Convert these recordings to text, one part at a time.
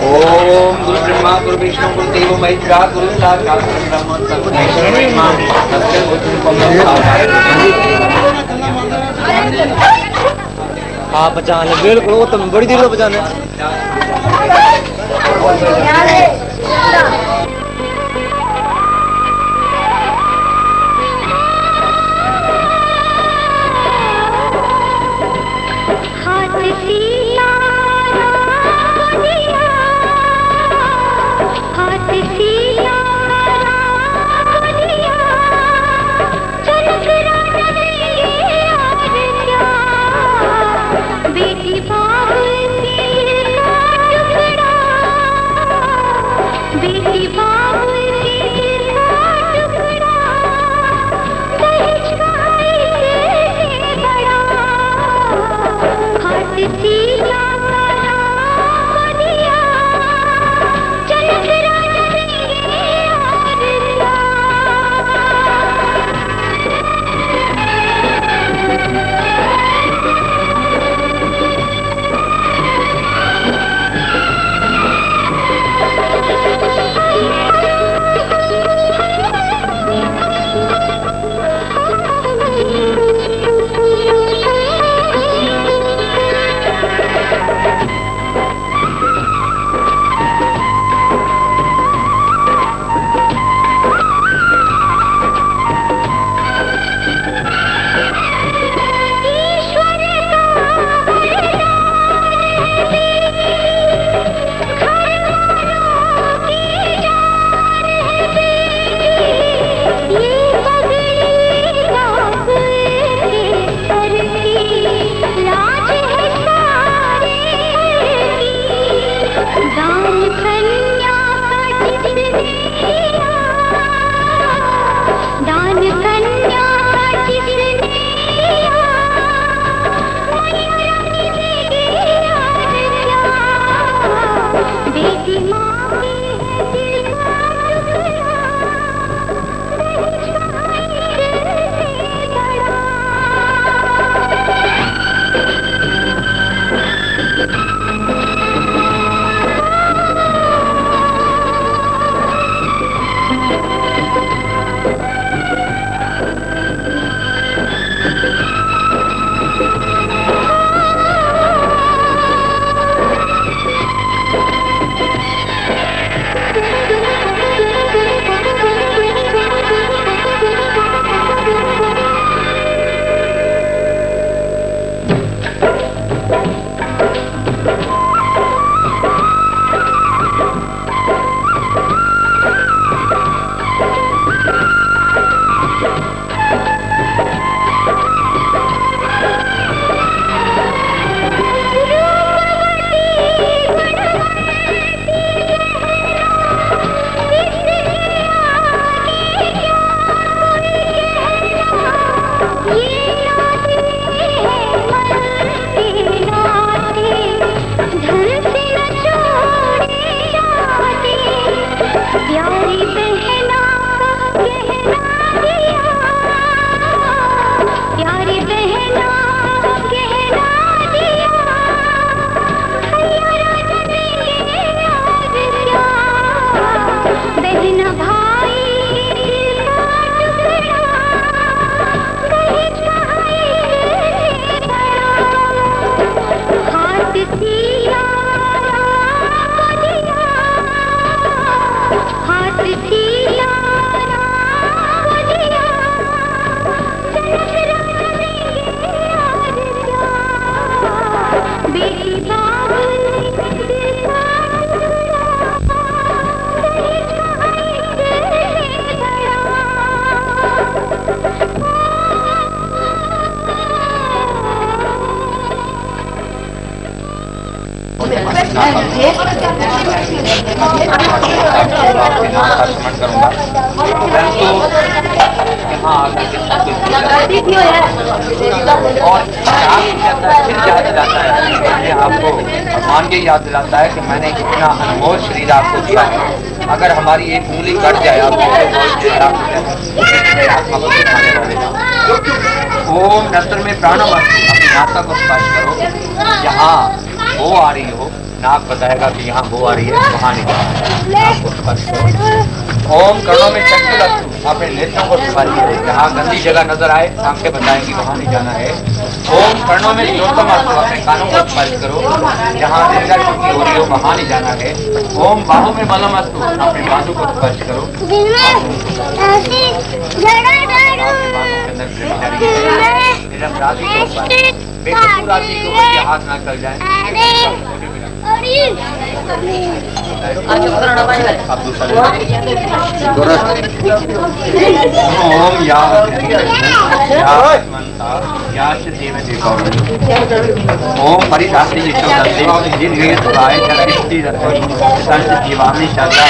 ओम गुरु ब्रह्मा गुरु विष्णु गुरु देव महेश्वरा गुरु साक्षात् ब्रह्म तस्मै श्री नमः। हाँ बचाने बिल्कुल, वो तो बड़ी देर तो बचाने। बेटी ना आपके नाम का स्मरण करूंगा, परंतु यहाँ आकर के सब कुछ और याद दिलाता है, अपने आपको भगवान ये याद दिलाता है कि मैंने कितना अनमोल शरीर आपको दिया है। अगर हमारी एक उंगली कट जाए आत्मा को दिखाने वाले ओम नस्त्र में प्राणम अपनी नासा को स्पर्श करो, जहाँ वो आ रही हो नाक बताएगा कि यहाँ वो आ रही है, वहाँ नहीं जाना, नाक को स्पर्श करो। ओम कर्णों में चक्षु रखो, अपने नेत्रों को स्पर्श करो, जहाँ गंदी जगह नजर आए आंखें बताएंगी वहाँ नहीं जाना है। ओम कर्णों में श्रोत्रम रखो, अपने कानों को स्पर्श करो, जहाँ निद्रा छुट्टी हो रही हो वहाँ नहीं जाना है। ओम बाहों में बलम रखो, अपने बाजू को स्पर्श करो, राशि को हाथ ना कर जाए। अब दूसरा ओम ओम परिशास्त्री जीवामी शादा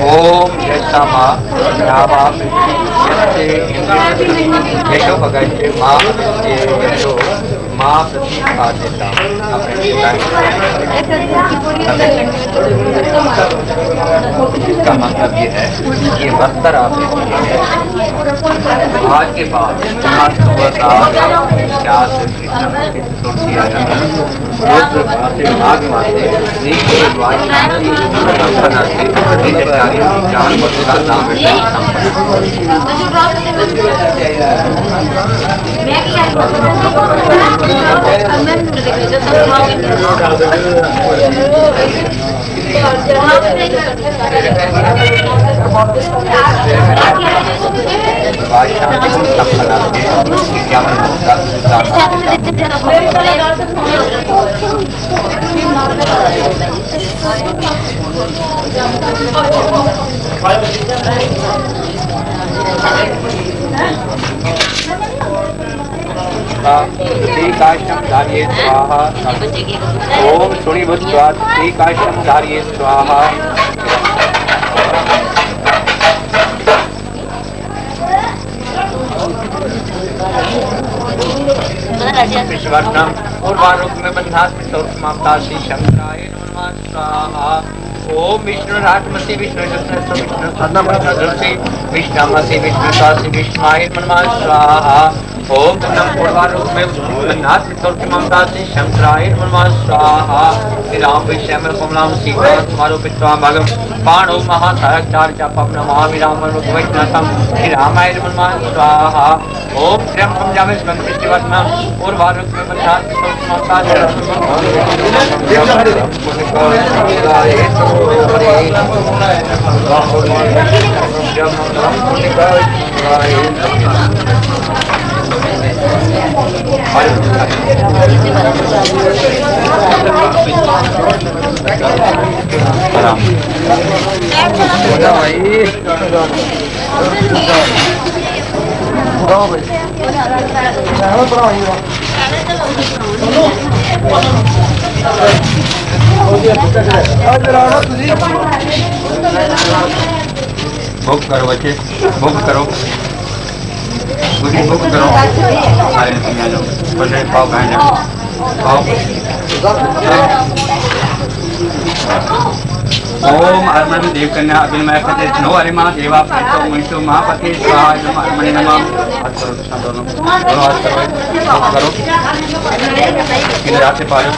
ओम जैसा माँ यशो भगत माँ यशो माँ प्रति देता इसका मतलब ये है कि बस्तर आपने आज के बाद श्रीकाष्ठम धार्ये स्वाहा। ओम शुणिभूत्वा श्रीकाष्ठम धार्ये स्वाहा। विश्ववर्णम पूर्वारूप में बंधास्मि सौक्ष्मावतासी शंकराय नमः स्वाहा। ओम विष्णु राजमसी विष्णु विष्णु सदमसी विष्णुमसी विष्णु सासी विष्णुआय नमः स्वाहा। ओम नम पूर्वारूप में बंधास्मि सौक्ष्मावतासी शंकराय नमः स्वाहा। राम विश्यामल कमलाम सीता समारोपित्वा भगम पाणो महासारचार चापम नमामि रामं वैष्णवं श्री रामाय नमः स्वाहा। ओम त्र्यंबकं जामस्मि शिवस्मं पूर्वारूप में बंधास्मि सौक्ष्मावतासी बुक करो बच्चे, बुक करो, बुक करो। पाओ खाए पाओ। ओम अर्मण देव कन्या अभिनय पते नो हरि मां देवा प्रेतो मुनिषो महापति स्वाहा अर्मणे नमः। हाथ करो कृष्ण दोनों हाथ करो किधर हाथ से पालो।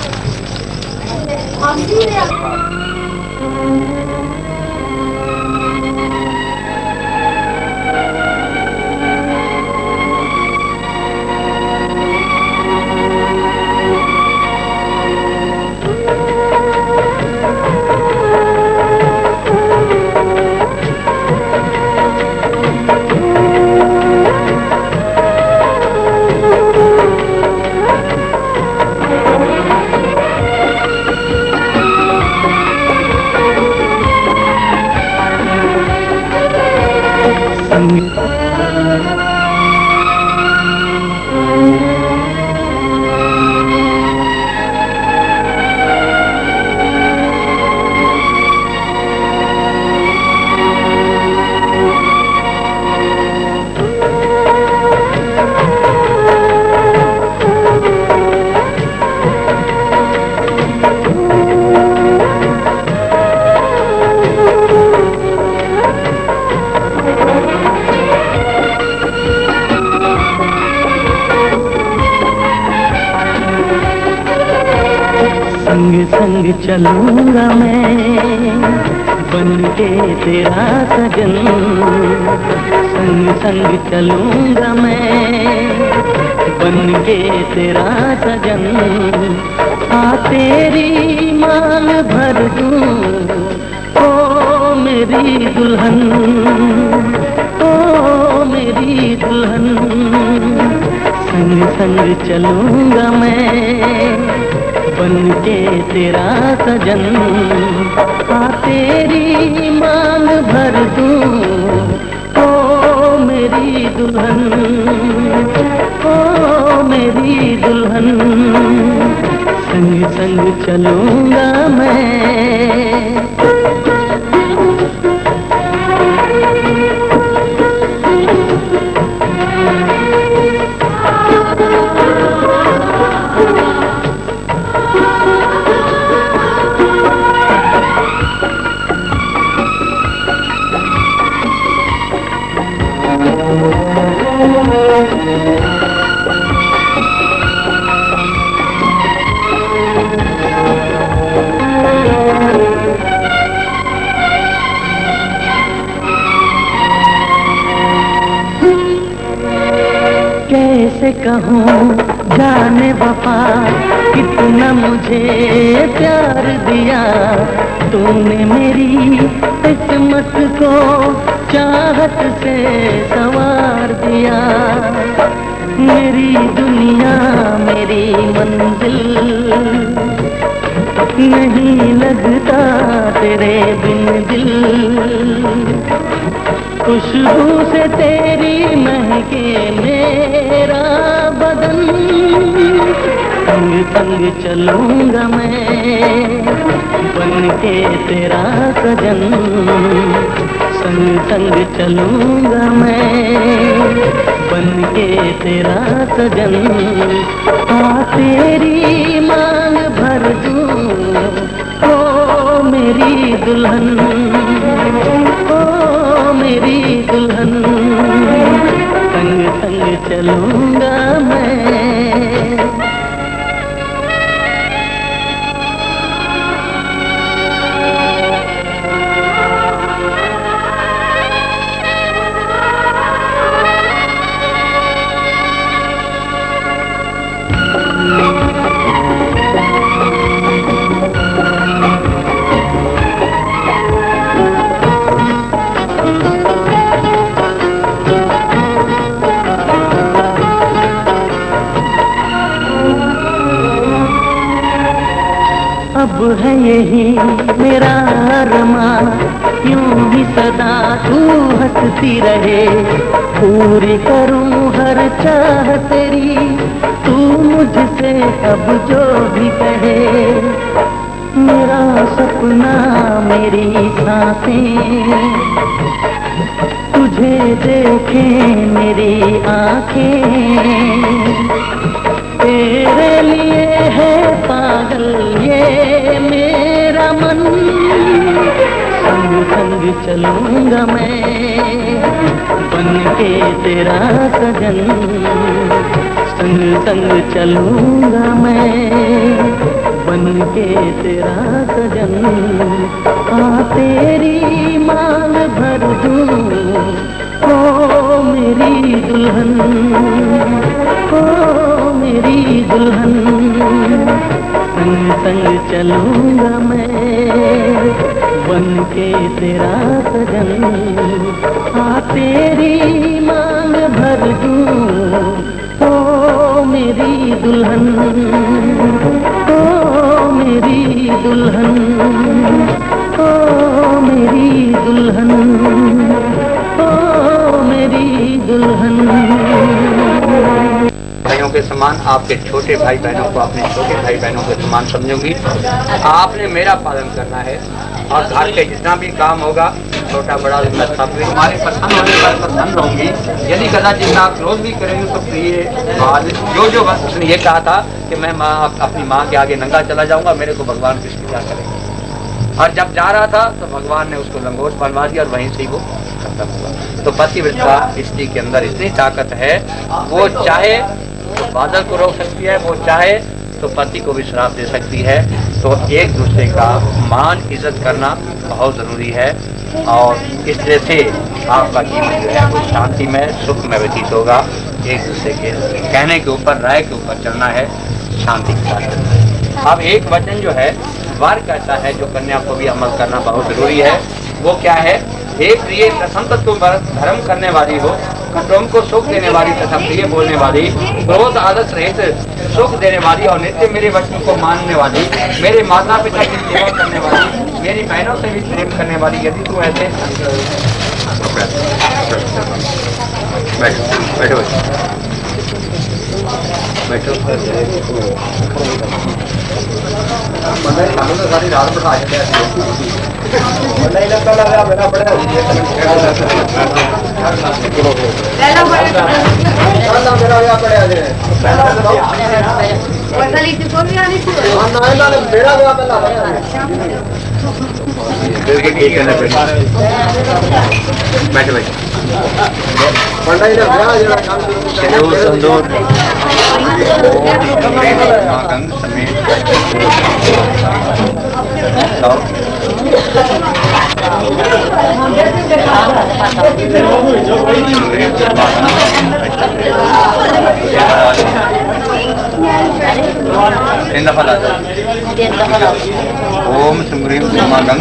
संग संग चलूंगा मैं बन के तेरा सजन, संग संग चलूंगा मैं बन के तेरा सजन। आ तेरी मांग भर दूं ओ मेरी दुल्हन, ओ मेरी दुल्हन। संग संग चलूंगा मैं बन के तेरा सजन। आ तेरी मांग भर दूं ओ मेरी दुल्हन, ओ मेरी दुल्हन। संग संग चलूंगा मैं। कैसे कहूँ जाने वफा कितना मुझे प्यार दिया तूने, मेरी किस्मत को चाहत से संवार दिया। मेरी दुनिया मेरी मंजिल नहीं लगता तेरे बिन दिल। खुशबू से तेरी महके मेरा बदन। संग संग चलूंगा मैं बन के तेरा सजन, संग संग चलूंगा मैं बन के तेरा सजन। आ तेरी मांग भर दूं ओ मेरी दुल्हन, ओ मेरी दुल्हन। संग संग चलूंगा मैं। अब है यही मेरा अरमां, यूं ही सदा तू हंसती रहे। पूरी करूं हर चाह तेरी, तू मुझसे अब जो भी कहे। मेरा सपना मेरी सांसें तुझे देखें मेरी आंखें। तेरे लिए है पागल ये मेरा मन। संग संग चलूंगा मैं बन के तेरा सजन, संग संग चलूंगा मैं बन के तेरा सजन। आ तेरी मांग भर दूं ओ मेरी दुल्हन, ओ मेरी दुल्हन। संग संग चलूंगा मैं बन के तेरा सजन। आ तेरी मांग भर दूं ओ मेरी दुल्हन, ओ मेरी दुल्हन, ओ मेरी दुल्हन, ओ मेरी दुल्हन। भाइयों के समान आपके छोटे भाई बहनों को अपने छोटे भाई बहनों के समान समझूंगी। आपने मेरा पालन करना है और घर के जितना भी काम होगा छोटा बड़ा सब हमारे पसंद होने पर पसंद होंगी। यदि कदाचित आप रोज भी करेंगे तो प्रिय जो बस उसने ये कहा था कि मैं अपनी माँ के आगे नंगा चला जाऊंगा, मेरे को भगवान कृष्ण क्या करेंगे। और जब जा रहा था तो भगवान ने उसको लंगोट बनवा दिया और वहीं से ही वो खत्म हुआ। तो पतिव्रता स्त्री के अंदर इतनी ताकत है, वो चाहे बादल को रोक सकती है, वो चाहे तो पति को भी श्राप दे सकती है। तो एक दूसरे का मान इज्जत करना बहुत ज़रूरी है और इस तरह से आपका जीवन जो है वो शांति में सुख में व्यतीत होगा। एक दूसरे के कहने के ऊपर, राय के ऊपर चलना है, शांति के साथ चलना है। अब एक वचन जो है वर कहता है जो कन्या को भी अमल करना बहुत ज़रूरी है। वो क्या है? हे प्रिय, प्रसन्न तुम धर्म करने वाली हो, कुटुंब को सुख देने वाली तथा प्रिय बोलने वाली, क्रोध आदत रहित सुख देने वाली और नित्य मेरे वचन को मानने वाली, मेरे माता पिता की सेवा करने वाली, मेरी बहनों से भी प्रेम करने वाली, यदि तू ऐसे बैठो बैठो सारी रात बैठा बैठे बैठे संदूर ओम सुग्रीव समागम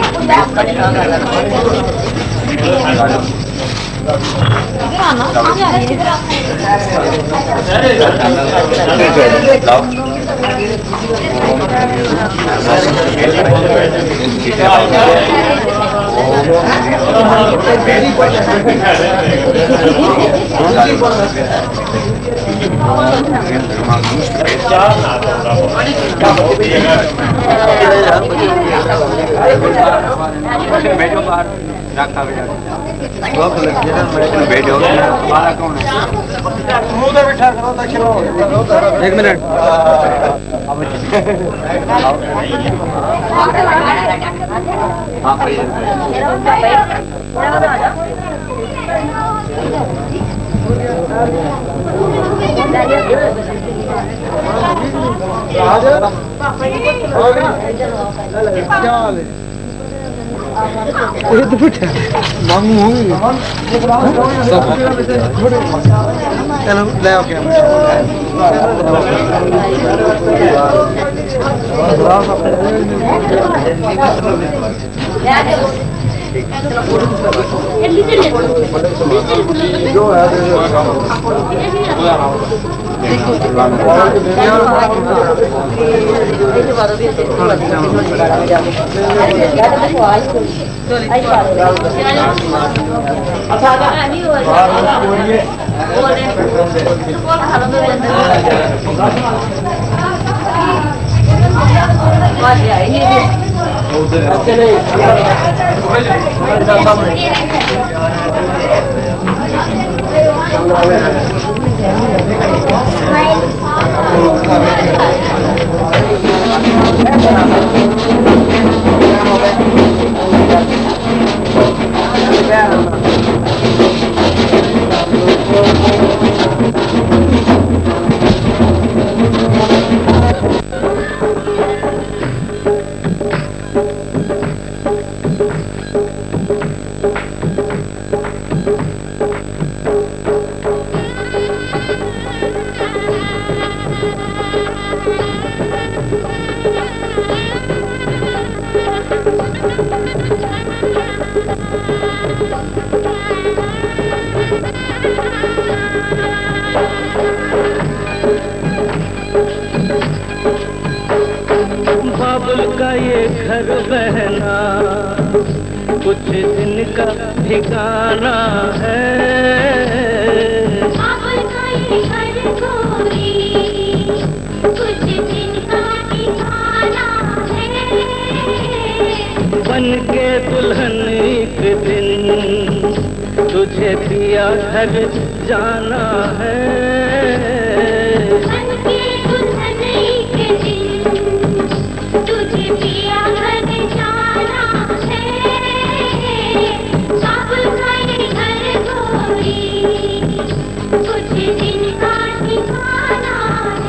बैठो बाहर रखा बैठो हमारा कौन है? एक मिनट मांगू होंगे चलो ले आओ क्या बाबुल का ये घर बहना कुछ दिन का ठिकाना है। बाबुल का ये घर गोरी कुछ दिन का ठिकाना है। बन के दुल्हन एक दिन तुझे दिया घर जाना है। कुछ दिन का ठिकाना है।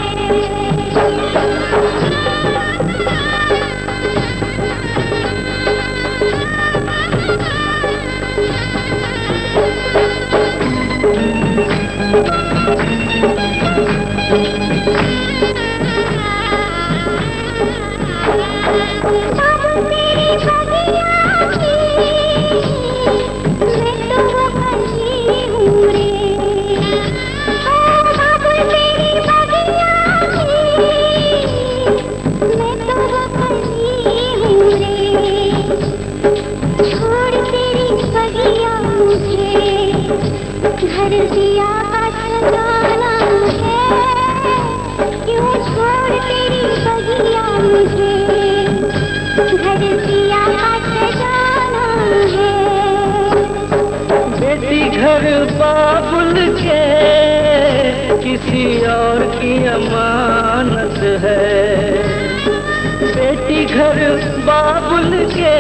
घर बाबुल के किसी और की अमानत है। बेटी घर बाबुल के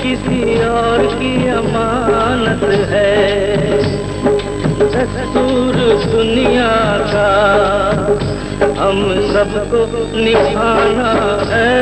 किसी और की अमानत है। दस्तूर दुनिया का हम सबको निभाना है।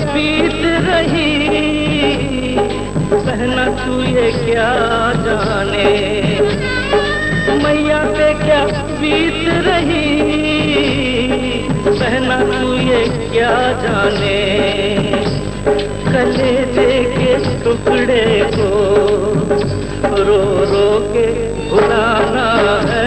बीत रही बहना तू ये क्या जाने। मैया पे क्या बीत रही बहना तू ये क्या जाने। कलेजे के टुकड़े को रो रो के भुलाना है।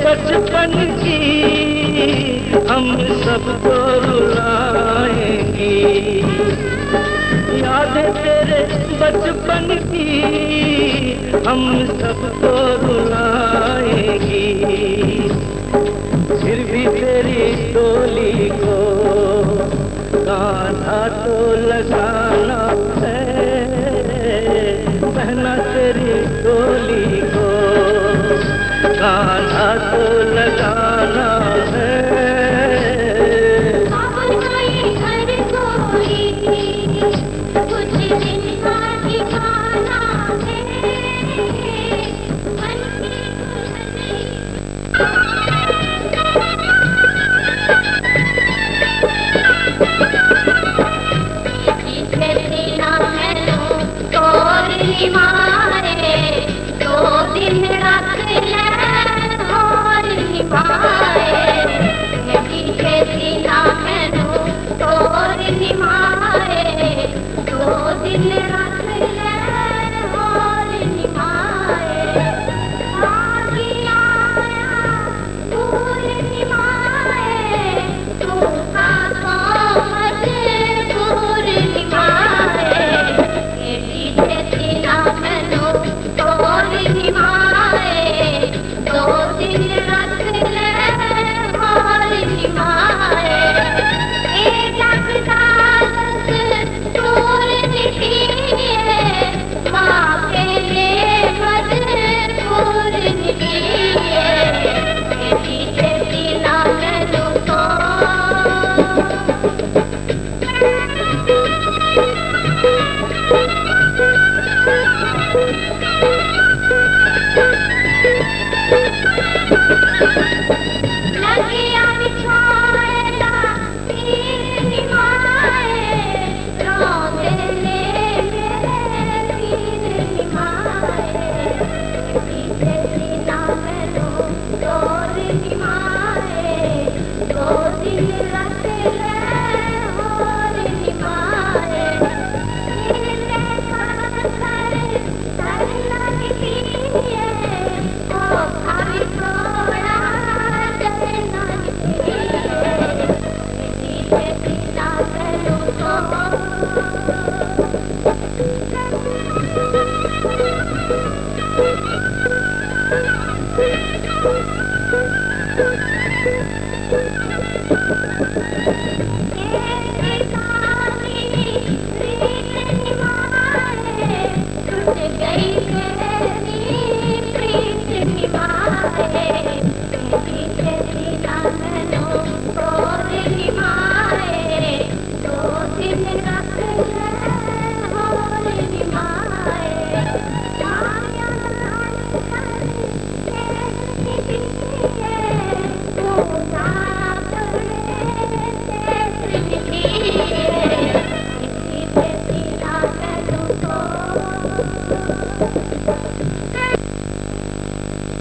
बचपन की हम सबको रुलाएंगी। यादें तेरे बचपन की हम सबको रुलाएंगी। फिर भी तेरी डोली को कांधा तो लगाना है। बहना तेरी डोली को कान्हा तो लगाना है। दिन रात और निभाए